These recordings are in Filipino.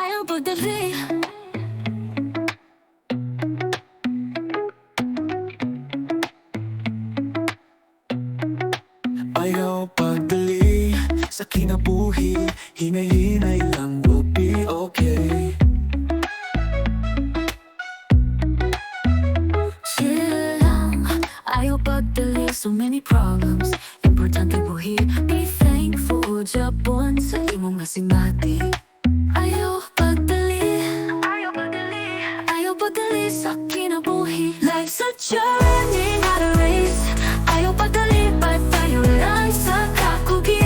ayaw pagdali. Ayaw pagdali sa kinabuhi, hinay-hinay lang, will be okay. Chill lang, ayaw pagdali. So many problems, importante buhi. Be thankful, Japon sa imong nasimati. Ayaw pagdali, ayaw pagdali, ayaw pagdali sa kinabuhi. Life's a journey, not a race. Ayaw pagdali, patayo lang sa kakugi.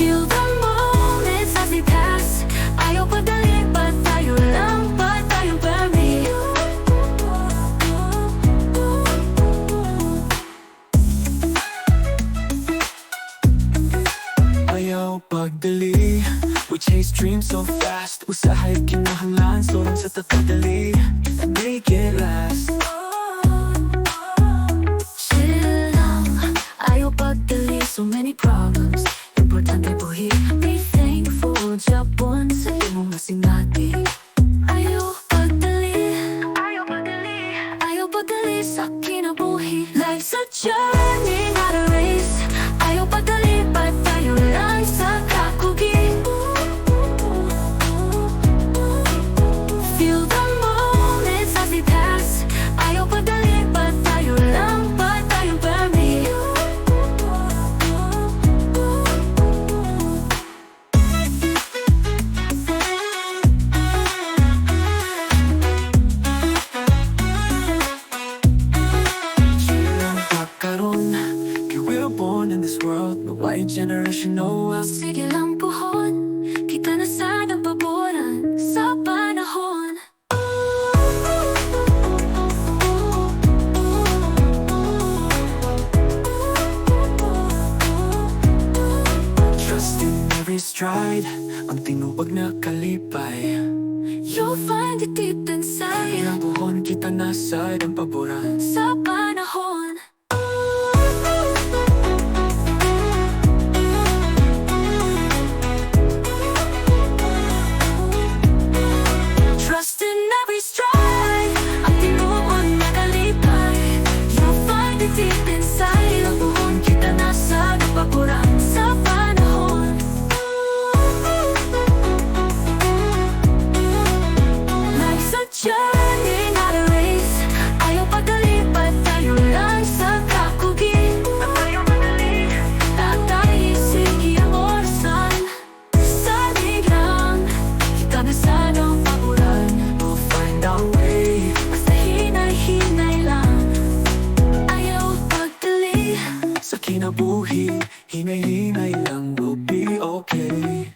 Feel the moments as they pass. Ayaw pagdali, patayo lang, patayo bami. Ayaw pagdali, we chase dreams so fast. Usahay kinahanglan, sorang sa tatadali, make it last. Chill lang, ayaw pagdali. So many problems, importante buhi. Be thankful, Japon sa imong nasimati. Ayaw pagdali, ayaw pagdali, ayaw pagdali sa kinabuhi. Life's a journey, not a race. Ayaw pagdali, patayo lang sa kakugi. Feel the moments as they pass. Ayaw pagdali, patayo lang, patayo bami. Chill lang pagkaroon, kay we're born in this world, but why a generation know us? Sige lang puhon, kita na sa nagpaboran sa panahon. Trust in every stride, ang tinubag na kalipay. You'll find it deep inside Ilang buhon kita nasa ng paboran. sa panahon. Trust in every stride, ang tinuon na kalipay. You'll find it deep inside. Ang buhon kita nasa nagpaboran sa panahon. Life's a journey, not a race. Ayaw pagdali, patayo lang sa kakugi. Ayaw pagdali, tatay, sige ang orsan. Salig lang, kita na sa ng paboran. We'll find our way. Basta hinay-hinay lang. Ayaw pagdali. Sa kinabuhi, hinay-hinay lang, will be okay.